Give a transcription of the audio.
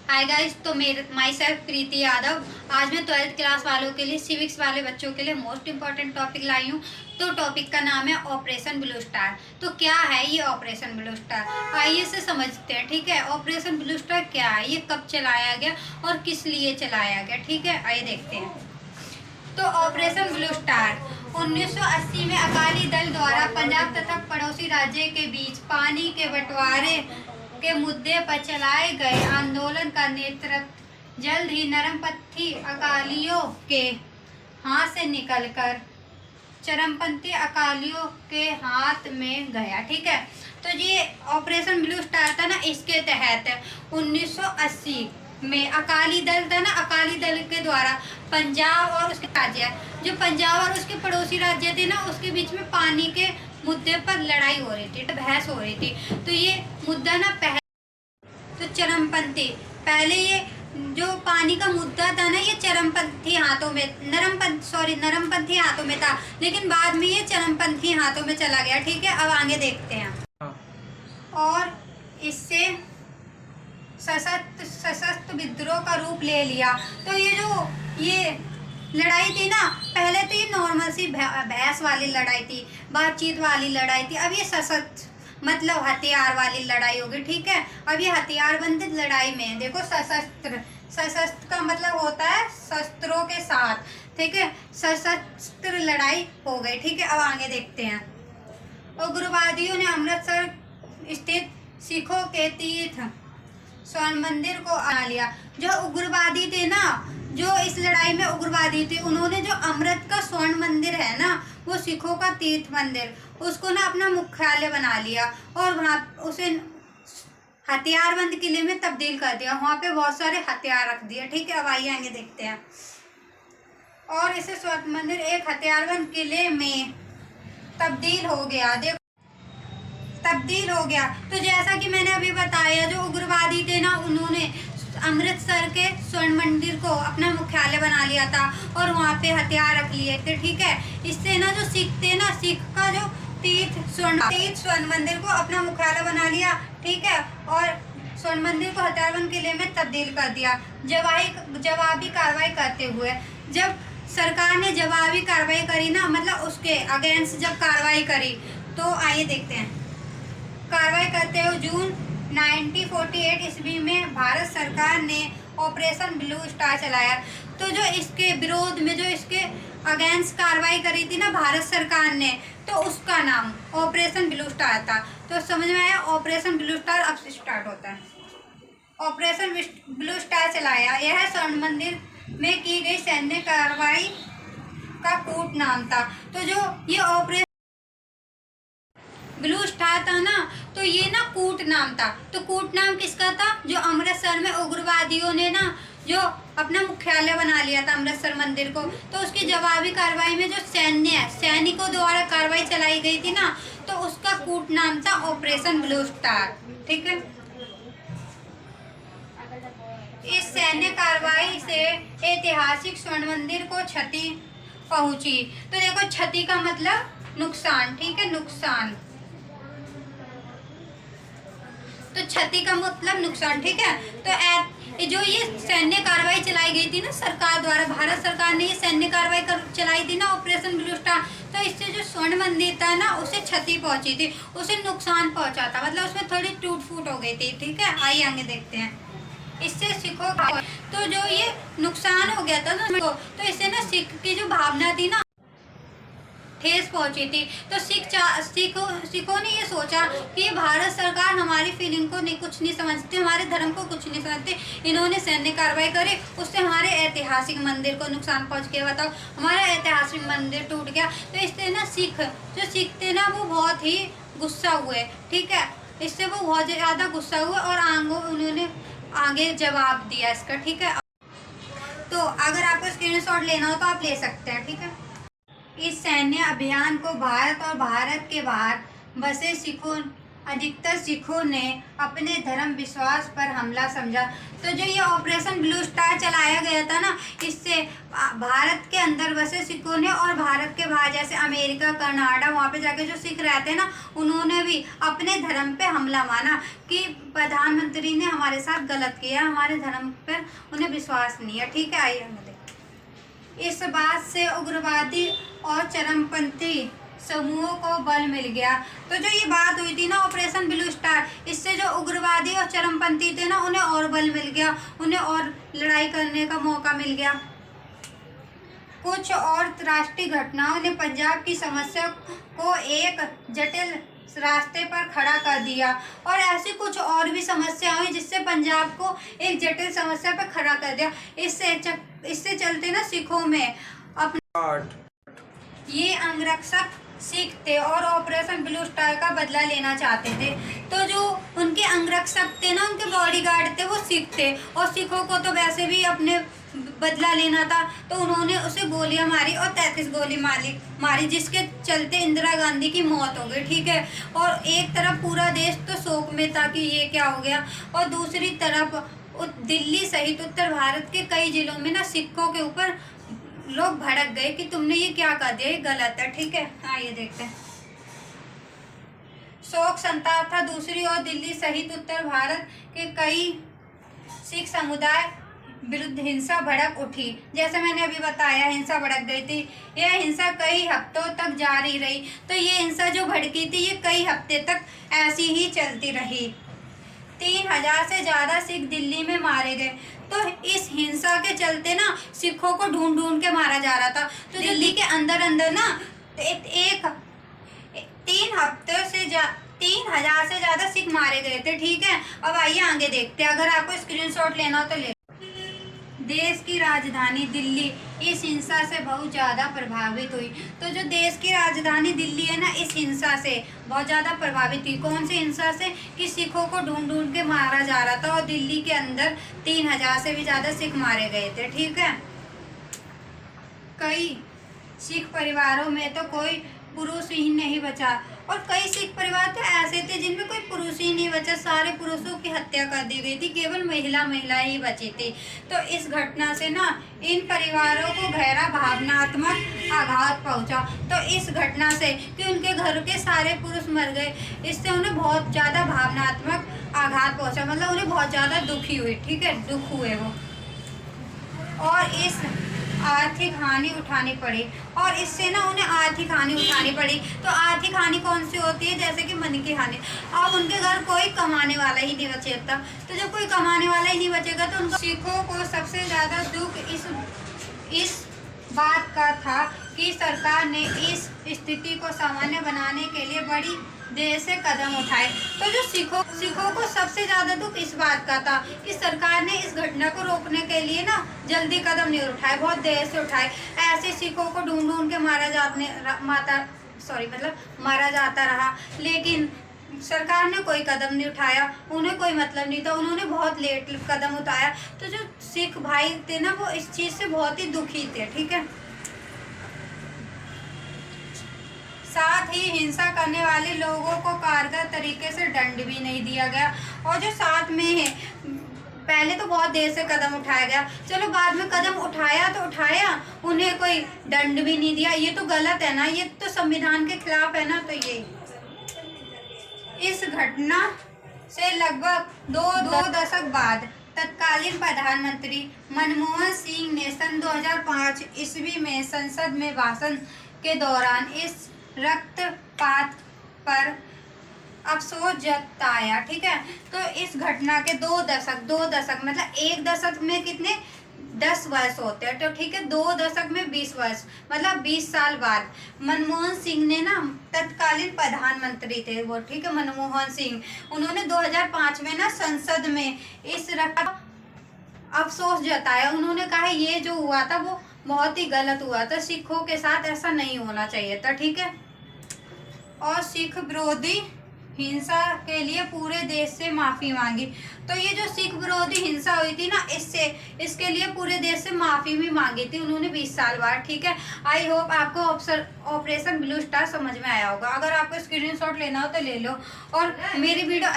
Hi guys, तो मेरे my self प्रीति यादव। आज मैं 12th क्लास वालों के लिए, सिविक्स वाले बच्चों के लिए मोस्ट इम्पॉर्टेंट टॉपिक लाई हूँ। तो टॉपिक का नाम है ऑपरेशन ब्लू स्टार। तो क्या है ये ऑपरेशन ब्लू स्टार, आइए इसे समझते हैं। ठीक है, ऑपरेशन ब्लू स्टार क्या है, ये कब चलाया गया और किस लिए चलाया गया। ठीक है, आइए देखते हैं। तो ऑपरेशन ब्लू स्टार 1980 में अकाली दल द्वारा पंजाब तथा पड़ोसी राज्य के बीच पानी के बंटवारे के मुद्दे पर चलाए गए आंदोलन का नेतृत्व जल्द ही नरमपंथी अकालियों के हाथ से निकलकर चरमपंथी अकालियों के हाथ में गया। ठीक है, तो ये ऑपरेशन ब्लू स्टार था ना, इसके तहत 1980 में अकाली दल था ना, अकाली दल के द्वारा पंजाब और उसके राज्य, जो पंजाब और उसके पड़ोसी राज्य थे ना, उसके बीच में पानी के मुद्दे पर लड़ाई हो रही थी, बहस हो रही थी। तो ये मुद्दा ना पहले तो चरमपंथी, पहले ये जो पानी का मुद्दा था ना, ये चरमपंथी हाथों में, नरमपंथी हाथों में था, लेकिन बाद में ये चरमपंथी हाथों में चला गया। ठीक है, अब आगे देखते हैं। और इससे सशस्त्र विद्रोह का रूप ले लिया। तो ये लड़ाई थी ना, पहले तो ये नॉर्मल सी बहस वाली लड़ाई थी, बातचीत वाली लड़ाई थी। अब ये सशस्त्र मतलब हथियार वाली लड़ाई होगी। ठीक है, अब ये हथियार बंदी लड़ाई में देखो, सशस्त्र का मतलब होता है शस्त्रों के साथ। ठीक है, सशस्त्र लड़ाई हो गई। ठीक है, अब आगे देखते हैं। उग्रवादियों ने अमृतसर स्थित सिखों के तीर्थ स्वर्ण मंदिर को बना लिया। जो उग्रवादी थे ना, जो इस लड़ाई में उग्रवादी थे, उन्होंने जो अमृत का स्वर्ण मंदिर है ना, वो सिखों का तीर्थ मंदिर, उसको ना अपना मुख्यालय बना लिया और वहाँ उसे हथियारबंद किले में तब्दील कर दिया। वहाँ पे बहुत सारे हथियार रख दिए। ठीक है, अब आइए आगे देखते हैं। और इसे स्वर्ण मंदिर एक हथियारबंद किले में तब्दील हो गया। तो जैसा कि मैंने अभी बताया, जो उग्रवादी थे ना, उन्होंने अमृतसर के स्वर्ण मंदिर को अपना मुख्यालय बना लिया था और वहाँ पे हथियार रख लिए थे। ठीक है, इससे ना जो सिख थे ना, सिख का जो तीर्थ स्वर्ण मंदिर को अपना मुख्यालय बना लिया। ठीक है, और स्वर्ण मंदिर को हथियारबंद किले में तब्दील कर दिया। जवाबी कार्रवाई करते हुए, जब सरकार ने जवाबी कार्रवाई करी ना, मतलब उसके अगेंस्ट जब कार्रवाई करी, तो आइए देखते हैं। कार्रवाई करते हुए जून 1948 ईस्वी में भारत सरकार ने ऑपरेशन ब्लू स्टार चलाया। तो जो इसके विरोध में, जो इसके अगेंस्ट कार्रवाई करी थी ना भारत सरकार ने, तो उसका नाम ऑपरेशन ब्लू स्टार था। तो समझ में आया, ऑपरेशन ब्लू स्टार अब से स्टार्ट होता है। ऑपरेशन ब्लू स्टार चलाया, यह स्वर्ण मंदिर में की गई सैन्य कार्रवाई का कूट नाम था। तो जो ये ऑपरेशन ब्लू स्टार था ना, तो ये ना कूट नाम था। तो कूट नाम किसका था? जो अमृतसर में उग्रवादियों ने ना जो अपना मुख्यालय बना लिया था अमृतसर मंदिर को, तो उसकी जवाबी कार्रवाई में जो सैनिकों द्वारा कार्रवाई चलाई गई थी ना, तो उसका कूट नाम था ऑपरेशन ब्लू स्टार। ठीक है, इस सैन्य कार्रवाई से ऐतिहासिक स्वर्ण मंदिर को क्षति पहुंची। तो देखो, क्षति का मतलब नुकसान। ठीक है, नुकसान, तो क्षति का मतलब नुकसान। ठीक है, तो जो ये सैन्य कार्रवाई चलाई गई थी ना सरकार द्वारा, भारत सरकार ने ये सैन्य कार्रवाई चलाई थी ना ऑपरेशन ब्लू स्टार, तो इससे जो स्वर्ण मंदिर था ना, उसे क्षति पहुंची थी, उसे नुकसान पहुंचा था, मतलब उसमें थोड़ी टूट फूट हो गई थी। ठीक है, आइए आगे देखते हैं। इससे सिखों का, तो जो ये नुकसान हो गया था ना, तो इससे ना सिख की जो भावना थी ना, ठेस पहुंची थी। तो सिखों ने ये सोचा कि भारत सरकार हमारी फीलिंग को कुछ नहीं समझती, हमारे धर्म को कुछ नहीं समझती। इन्होंने सैन्य कार्रवाई करी, उससे हमारे ऐतिहासिक मंदिर को नुकसान पहुंच गया। बताओ, हमारा ऐतिहासिक मंदिर टूट गया। तो इससे ना सिख थे ना, वो बहुत ही गुस्सा हुए। ठीक है, इससे वो बहुत ज़्यादा गुस्सा हुए और उन्होंने आगे जवाब दिया इसका। ठीक है, तो अगर आपको स्क्रीनशॉट लेना हो तो आप ले सकते हैं। ठीक है, इस सैन्य अभियान को भारत और भारत के बाहर बसे सिखों अधिकतर सिखों ने अपने धर्म विश्वास पर हमला समझा। तो जो ये ऑपरेशन ब्लू स्टार चलाया गया था ना, इससे भारत के अंदर बसे सिखों ने और भारत के बाहर जैसे अमेरिका, कनाडा, वहाँ पे जाके जो सिख रहते हैं ना, उन्होंने भी अपने धर्म पे हमला माना कि प्रधानमंत्री ने हमारे साथ गलत किया, हमारे धर्म पर उन्हें विश्वास नहीं है। ठीक है, आइए हम देखते। इस बात से उग्रवादी और चरमपंथी समूहों को बल मिल गया। तो जो ये बात हुई थी ना ऑपरेशन ब्लू स्टार, इससे जो उग्रवादी और चरमपंथी थे ना, उन्हें और बल मिल गया, उन्हें और लड़ाई करने का मौका मिल गया। कुछ और राष्ट्रीय घटनाओं ने पंजाब की समस्या को एक जटिल रास्ते पर खड़ा कर दिया, और ऐसी कुछ और भी समस्या हुई जिससे पंजाब को एक जटिल समस्या पर खड़ा कर दिया। इससे चलते ना सिखों में ये अंगरक्षक सिख थे और ऑपरेशन ब्लू स्टार का बदला लेना चाहते थे। तो जो उनके अंगरक्षक थे ना, उनके बॉडीगार्ड थे, वो सिख थे, और सिखों को तो वैसे भी अपने बदला लेना था, तो उन्होंने उसे गोलियां मारी और 33 गोली मारी, जिसके चलते इंदिरा गांधी की मौत हो गई। ठीक है, और एक तरफ पूरा देश तो शोक में था कि ये क्या हो गया, और दूसरी तरफ दिल्ली सहित उत्तर भारत के कई जिलों में ना सिखों के ऊपर लोग भड़क गए कि तुमने ये क्या कर दिया, ये गलत है। ठीक है, आइए देखते हैं। शोक संताप था। दूसरी ओर दिल्ली सहित उत्तर भारत के कई सिख समुदाय विरुद्ध हिंसा भड़क उठी। जैसे मैंने अभी बताया, हिंसा भड़क गई थी। यह हिंसा कई हफ्तों तक जारी रही। तो ये हिंसा जो भड़की थी, ये कई हफ्ते तक ऐसी ही चलती रही। 3000 से ज़्यादा सिख दिल्ली में मारे गए। तो इस हिंसा के चलते ना सिखों को ढूंढ ढूंढ के मारा जा रहा था। तो दिल्ली के अंदर अंदर ना 3000 से ज़्यादा सिख मारे गए थे। ठीक है, अब आइए आगे देखते हैं। अगर आपको स्क्रीनशॉट लेना हो तो ले। देश की राजधानी दिल्ली इस हिंसा से बहुत ज़्यादा प्रभावित हुई। तो जो देश की राजधानी दिल्ली है ना, इस हिंसा से बहुत ज़्यादा प्रभावित हुई। कौन सी हिंसा से? कि सिखों को ढूंढ ढूंढ के मारा जा रहा था, और दिल्ली के अंदर 3000 से भी ज़्यादा सिख मारे गए थे। ठीक है, कई सिख परिवारों में तो कोई पुरुष ही नहीं बचा, और कई सिख परिवार तो ऐसे थे जिनमें कोई पुरुष ही नहीं बचा। सारे पुरुषों की हत्या कर दी गई थी, केवल महिला ही बची थी। तो इस घटना से ना इन परिवारों को गहरा भावनात्मक आघात पहुंचा। तो इस घटना से कि उनके घर के सारे पुरुष मर गए, इससे उन्हें बहुत ज़्यादा भावनात्मक आघात पहुंचा, मतलब उन्हें बहुत ज़्यादा दुखी हुई। ठीक है, दुख हुए वो, और इस आर्थिक हानि उठानी पड़ी, और इससे ना उन्हें आर्थिक हानि उठानी पड़ी। तो आर्थिक हानि कौन सी होती है? जैसे कि मन की हानि। अब उनके घर कोई कमाने वाला ही नहीं बचेगा। तो जब कोई कमाने वाला ही नहीं बचेगा तो उनको सिखों को सबसे ज़्यादा दुख इस बात का था कि सरकार ने इस स्थिति को सामान्य बनाने के लिए बड़ी देर से कदम उठाए। तो जो सिखों को सबसे ज़्यादा दुख इस बात का था कि सरकार ने इस घटना को रोकने के लिए ना जल्दी कदम नहीं उठाए, बहुत देर से उठाए। ऐसे सिखों को ढूंढ ढूंढ के मारा जाता रहा, लेकिन सरकार ने कोई कदम नहीं उठाया। उन्हें कोई मतलब नहीं था, उन्होंने बहुत लेट कदम उठाया। तो जो सिख भाई थे ना, वो इस चीज़ से बहुत ही दुखी थे। ठीक है, साथ ही हिंसा करने वाले लोगों को कारगर तरीके से दंड भी नहीं दिया गया। और जो साथ में है, पहले तो बहुत देर से कदम उठाया गया, चलो बाद में कदम उठाया तो उठाया, उन्हें कोई दंड भी नहीं दिया। ये तो गलत है ना, ये तो संविधान के खिलाफ है ना। तो ये इस घटना से लगभग दो दशक बाद तत्कालीन प्रधानमंत्री मनमोहन सिंह ने सन 2005 ईस्वी में संसद में भाषण के दौरान इस रक्तपात पर अफसोस जताया। ठीक है, तो इस घटना के दो दशक मतलब एक दशक में कितने 10 वर्ष होते हैं। तो ठीक है, 2 दशक में 20 वर्ष, मतलब 20 साल बाद मनमोहन सिंह ने ना, तत्कालीन प्रधानमंत्री थे वो, ठीक है, मनमोहन सिंह, उन्होंने 2005 में ना संसद में इस अफसोस जताया। उन्होंने कहा ये जो हुआ था वो बहुत ही गलत हुआ था, सिखों के साथ ऐसा नहीं होना चाहिए था। ठीक है, और सिख विरोधी हिंसा के लिए पूरे देश से माफी मांगी। तो ये जो सिख विरोधी हिंसा हुई थी ना, इसके लिए पूरे देश से माफी भी मांगी थी उन्होंने 20 साल बाद। ठीक है, आई होप आपको ऑपरेशन ब्लू स्टार समझ में आया होगा। अगर आपको स्क्रीनशॉट लेना हो तो ले लो, और मेरी वीडियो